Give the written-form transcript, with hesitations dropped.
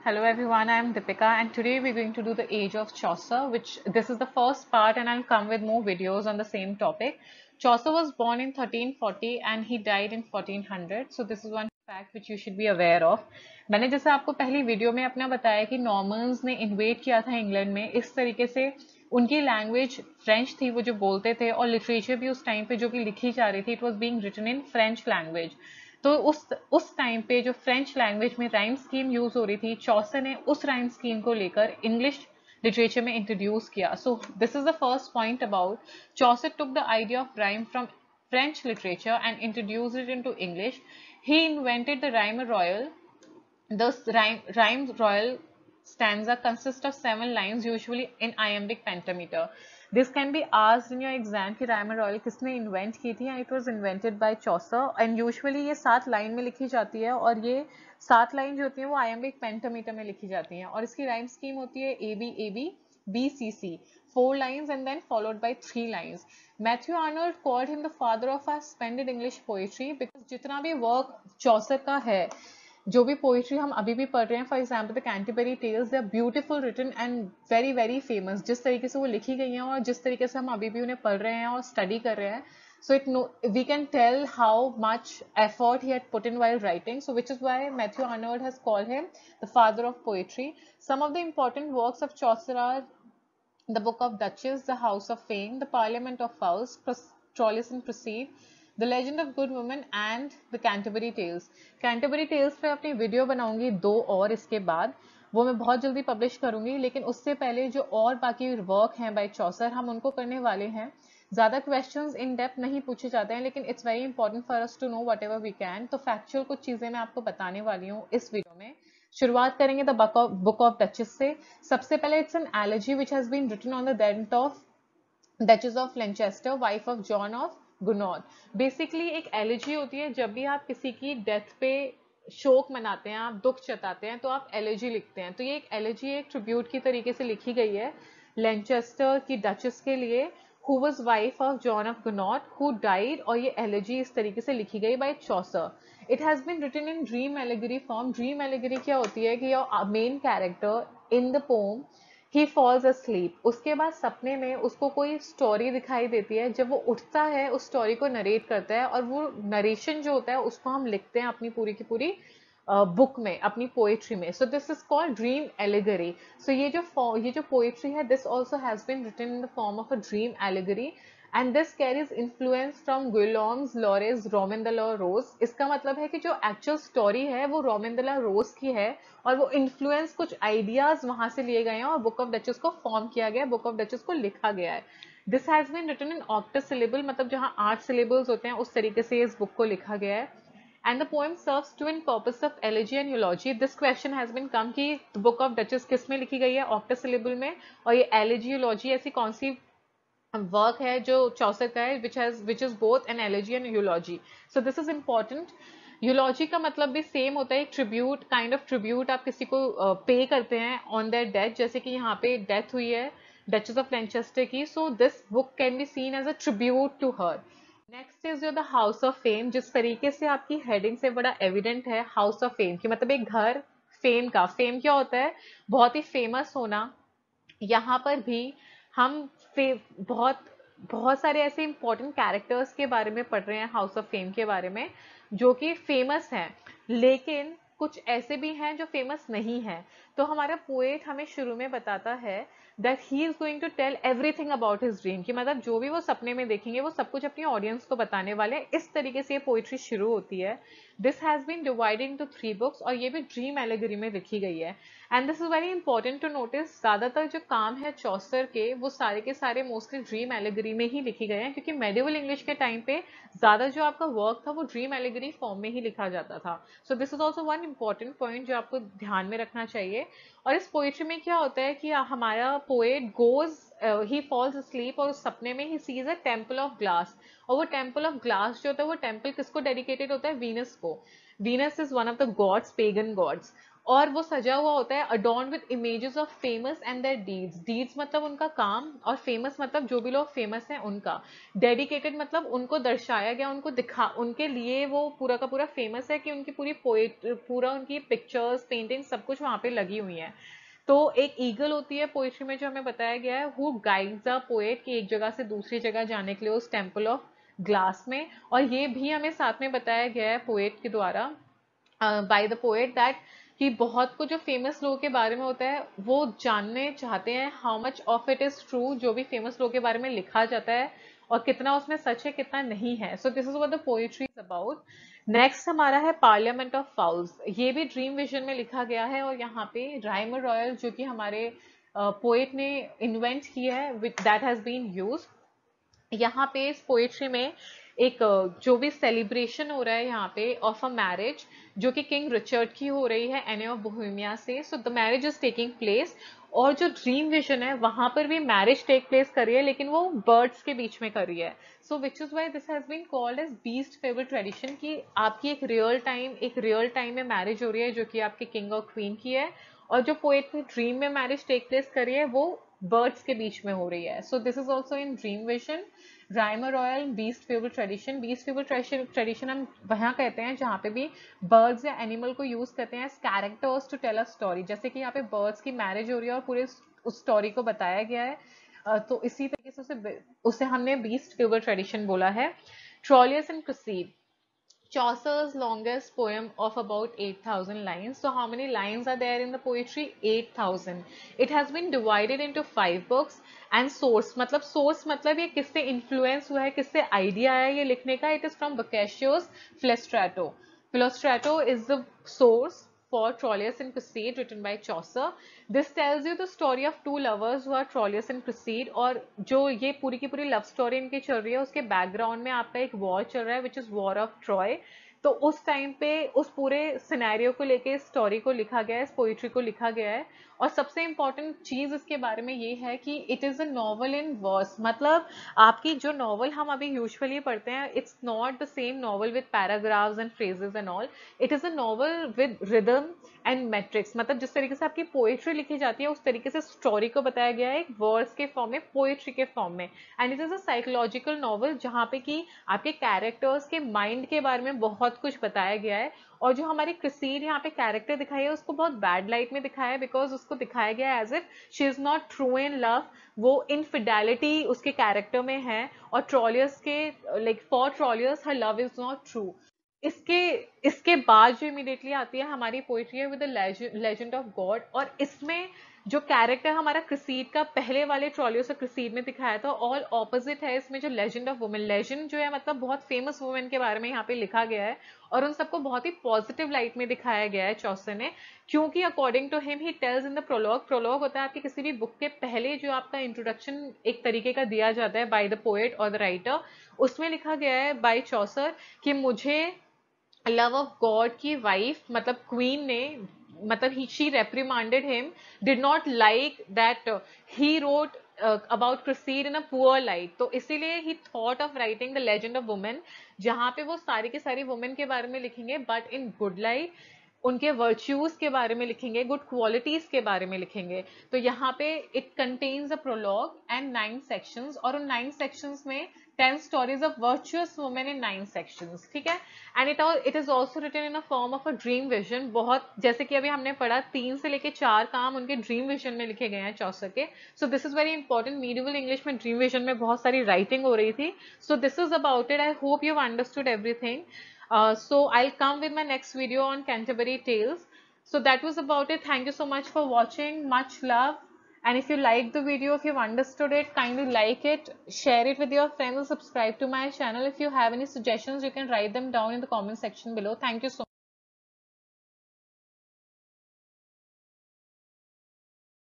Hello everyone, I am Deepika and today we're going to do the age of Chaucer, which this is the first part and I'll come with more videos on the same topic. Chaucer was born in 1340 and he died in 1400. So this is one fact which you should be aware of. मैंने जैसे आपको पहली video में अपना बताया कि Normans ने invade किया था इंग्लैंड में, इस तरीके से उनकी लैंग्वेज फ्रेंच थी, वो जो बोलते थे, और लिटरेचर भी उस टाइम पे जो कि लिखी जा रही थी it was being written in French language. तो उस टाइम पे जो फ्रेंच लैंग्वेज में राइम स्कीम यूज हो रही थी, चौसर ने उस राइम स्कीम को लेकर इंग्लिश लिटरेचर में इंट्रोड्यूस किया. सो this is the first point about Chaucer took the idea of rhyme from French literature and introduced it into English. He invented the rhyme royal. The rhyme royal stanza consists of 7 lines, usually in iambic pentameter. This can be asked in your exam कि rhyme royal किसने invent की थी, and it was invented by Chaucer. And usually ये 7 line में लिखी जाती है और ये 7 लाइन जो होती है वो iambic pentameter में लिखी जाती हैं और इसकी rhyme scheme होती है A B A B B C C, 4 lines and then followed by 3 lines. Matthew Arnold called him the father of our splendid English poetry because जितना भी वर्क चौसर का है, जो भी पोइट्री हम अभी भी पढ़ रहे हैं, for example the Canterbury Tales, they are beautiful written and very very famous. जिस तरीके से वो लिखी गई हैं और जिस तरीके से हम अभी भी उन्हें पढ़ रहे हैं और स्टडी कर रहे हैं, so we can tell how much effort he had put in while writing, so which is why Matthew Arnold has called him the father of poetry. Some of the important works of Chaucer are the Book of Duchess, the House of Fame, the Parliament of Fowls, Troilus and Proceed, The Legend of Good Woman and The Canterbury Tales. Canterbury Tales पे अपनी video बनाऊंगी 2 और इसके बाद वो मैं बहुत जल्दी पब्लिश करूंगी, लेकिन उससे पहले जो और बाकी वर्क हैं बाय चौसर हम उनको करने वाले हैं. ज्यादा क्वेश्चंस इन डेप्थ नहीं पूछे जाते हैं, लेकिन it's very important for us to know whatever we can. तो फैक्चुअल कुछ चीजें मैं आपको बताने वाली हूँ इस वीडियो में. शुरुआत करेंगे द बुक ऑफ डचेस से. सबसे पहले it's an elegy which has been written on the death of duchess of Lancaster, wife of John of Gaunt. Basically एक एलॉजी होती है जब भी आप किसी की डेथ पे शोक मनाते हैं, आप दुख जताते हैं, तो आप एलॉजी लिखते हैं. तो ये एक एलॉजी एक ट्रिब्यूट की तरीके से लिखी गई है लेंचेस्टर की डचेस के लिए, who was wife of John of Gaunt, who died, और ये एलॉजी इस तरीके से लिखी गई by Chaucer. It has been written in dream allegory form. Dream allegory क्या होती है कि your main character in the poem he falls asleep. उसके बाद सपने में उसको कोई स्टोरी दिखाई देती है, जब वो उठता है उस स्टोरी को नरेट करता है और वो नरेशन जो होता है उसको हम लिखते हैं अपनी पूरी की पूरी बुक में, अपनी पोएट्री में. So this is called dream allegory. So ये जो पोएट्री है, this also has been written in the form of a dream allegory and this carries influence from Guillaume's Lorris Roman de la Rose. इसका मतलब है कि जो actual story है वो रोमन द लॉ रोज की है और वो इन्फ्लुएंस कुछ आइडियाज वहां से लिए गए हैं और बुक ऑफ डचेस को फॉर्म किया गया है, बुक ऑफ डचेस को लिखा गया है. This has been written in octosyllable, मतलब जहां 8 सिलेबल्स होते हैं उस तरीके से इस बुक को लिखा गया है. And the poem serves twin purpose of elegy and eulogy. This question has been come कि the book of Duchess किस में लिखी गई है, octosyllable में, और ये elegy eulogy ऐसी कौन सी वर्क है जो चौसर का है, which is both an elegy and eulogy. So this is important. यूलॉजी का मतलब भी सेम होता है, एक ट्रिब्यूट, काइंड ऑफ ट्रिब्यूट आप किसी को पे करते हैं ऑन देयर डेथ, जैसे कि यहाँ पे डेथ हुई है डचेस ऑफ लेंचेस्टर की. So this book can be seen as a tribute to her. Next is the House of Fame. जिस तरीके से आपकी हेडिंग से बड़ा एविडेंट है हाउस ऑफ फेम की, मतलब एक घर फेम का. फेम क्या होता है? बहुत ही फेमस होना. यहाँ पर भी हम बहुत बहुत सारे ऐसे इंपॉर्टेंट कैरेक्टर्स के बारे में पढ़ रहे हैं हाउस ऑफ फेम के बारे में, जो कि फेमस हैं, लेकिन कुछ ऐसे भी हैं जो फेमस नहीं है. तो हमारा पोएट हमें शुरू में बताता है that he is going to tell everything about his dream, कि मतलब जो भी वो सपने में देखेंगे वो सब कुछ अपनी ऑडियंस को बताने वाले. इस तरीके से ये पोइट्री शुरू होती है. This has been divided into 3 books और ये भी ड्रीम एलिगरी में लिखी गई है. And this is very important to notice, ज्यादातर जो काम है चौसर के वो सारे के सारे मोस्टली ड्रीम एलिगरी में ही लिखे गए हैं, क्योंकि मेडिवल इंग्लिश के टाइम पे ज्यादा जो आपका वर्क था वो ड्रीम एलिगरी फॉर्म में ही लिखा जाता था. सो this is also one important point जो आपको ध्यान में रखना चाहिए. और इस पोएट्री में क्या होता है कि हमारा poet goes he falls asleep और उस सपने में ही sees a temple of glass. और वो टेम्पल ऑफ ग्लास जो होता है वो टेम्पल किसको डेडिकेटेड होता है? वीनस को. Venus is one of the gods, pagan gods. और वो सजा हुआ होता है adorn with images of famous and their deeds. Deeds मतलब उनका काम, और फेमस मतलब जो भी लोग फेमस हैं उनका। डेडिकेटेड मतलब उनको दर्शाया गया, उनको दिखा, उनके लिए वो पूरा का पूरा फेमस है कि उनकी पूरी पोएट, पूरा उनकी पिक्चर्स, पेंटिंग, सब कुछ वहां पे लगी हुई है। तो एक ईगल होती है पोएट्री में जो हमें बताया गया है, हु गाइड्स द पोएट कि एक जगह से दूसरी जगह जाने के लिए उस टेम्पल ऑफ ग्लास में। और ये भी हमें साथ में बताया गया है पोएट के द्वारा, बाय द पोएट, दैट कि बहुत कुछ जो फेमस लोगों के बारे में होता है वो जानने चाहते हैं how much of it is true, जो भी फेमस लोगों के बारे में लिखा जाता है और कितना उसमें सच है कितना नहीं है। सो this is what the poetry is about. Next हमारा है पार्लियामेंट ऑफ फाउल्स। ये भी ड्रीम विजन में लिखा गया है, और यहाँ पे राइमर रॉयल जो कि हमारे पोएट ने इन्वेंट किया है, which that has been used यहाँ पे इस पोएट्री में। एक जो भी सेलिब्रेशन हो रहा है यहाँ पे ऑफ अ मैरिज जो कि किंग रिचर्ड की हो रही है एने ऑफ बोहेमिया से। So the marriage is taking place, और जो ड्रीम विजन है वहां पर भी मैरिज टेक प्लेस कर रही है, लेकिन वो बर्ड्स के बीच में कर रही है। So which is why this has been called as beast fable tradition, कि आपकी एक रियल टाइम में मैरिज हो रही है जो कि आपके किंग और क्वीन की है, और जो पोएट की ड्रीम में मैरिज टेक प्लेस कर रही है वो बर्ड्स के बीच में हो रही है। सो this is also in dream vision. Rymer royal, beast fable tradition. Beast fable tradition हम वहां कहते हैं जहां पे भी बर्ड्स या एनिमल को यूज करते हैं characters to tell a story, जैसे कि यहाँ पे बर्ड्स की मैरिज हो रही है और पूरे उस स्टोरी को बताया गया है। तो इसी तरीके से उसे हमने बीस्ट फेवर ट्रेडिशन बोला है। Trolleys and क्रिसीड, Chaucer's longest poem of about 8,000 lines. So how many lines are there in the poetry? 8,000. It has been divided into 5 books. And source मतलब ये किससे influence हुआ है, किससे idea आया ये लिखने का? It is from Boccaccio's Philostrato. Philostrato is the source for Troilus and Cresside written by Chaucer. This tells you the story of two lovers who are Troilus and Cresside, और जो ये पूरी की पूरी लव स्टोरी इनकी चल रही है उसके बैकग्राउंड में आपका एक वॉर चल रहा है which is war of Troy. तो उस टाइम पे उस पूरे सिनेरियो को लेके इस स्टोरी को लिखा गया है, इस पोइट्री को लिखा गया है। और सबसे इंपॉर्टेंट चीज इसके बारे में ये है कि it is a novel in verse, मतलब आपकी जो नॉवल हम अभी यूजुअली पढ़ते हैं, it's not the same novel with paragraphs and phrases and all. It is a novel with rhythm and metrics, मतलब जिस तरीके से आपकी पोएट्री लिखी जाती है उस तरीके से स्टोरी को बताया गया है एक वर्ड्स के फॉर्म में, पोएट्री के फॉर्म में। And it is a psychological novel जहां पे कि आपके कैरेक्टर्स के माइंड के बारे में बहुत कुछ बताया गया है। और जो हमारी क्रिसीड यहाँ पे कैरेक्टर दिखाई है उसको बहुत बैड लाइट में दिखाया है, बिकॉज उसको दिखाया गया है as if she is not true in love, वो इनफिडेलिटी उसके कैरेक्टर में है। और ट्रोलियस के like for Troilus her love is not true. इसके इसके बाद जो इमीडिएटली आती है हमारी पोइट्री है with the legend of God, और इसमें जो कैरेक्टर हमारा क्रिसीड का पहले वाले ट्रोलियस और क्रिसीड में दिखाया था ऑल ऑपोजिट है इसमें जो लेजेंड ऑफ वुमेन। लेजेंड जो है मतलब बहुत फेमस वुमेन के बारे में यहाँ पे लिखा गया है, और उन सबको बहुत ही पॉजिटिव लाइट में दिखाया गया है चौसर ने, क्योंकि according to him he tells in the prologue. Prologue होता है आपकी किसी भी बुक के पहले जो आपका इंट्रोडक्शन एक तरीके का दिया जाता है बाय द पोएट और द राइटर। उसमें लिखा गया है बाय चौसर कि मुझे लव ऑफ गॉड की वाइफ मतलब क्वीन ने, मतलब she reprimanded him, did not like that he wrote about Criseyde in a poor light. तो इसीलिए he thought of writing the legend of women, जहां पे वो सारी की सारी वुमेन के बारे में लिखेंगे बट इन गुड लाइट, उनके वर्च्यूज के बारे में लिखेंगे, गुड क्वालिटीज के बारे में लिखेंगे। तो यहाँ पे it contains a prologue and 9 sections, और उन 9 सेक्शंस में 10 stories of virtuous women in 9 sections, ठीक है। And it is also written in a form of a dream vision. बहुत जैसे कि अभी हमने पढ़ा 3 से लेके 4 काम उनके ड्रीम विजन में लिखे गए हैं चौसर के। सो this is very important. Medieval English में ड्रीम विजन में बहुत सारी राइटिंग हो रही थी। सो this is about it. I hope you understood everything. So I'll come with my next video on Canterbury Tales. So that was about it. Thank you so much for watching. Much love. And if you liked the video, if you've understood it, kindly like it, share it with your friends, and subscribe to my channel. If you have any suggestions, you can write them down in the comment section below. Thank you so much.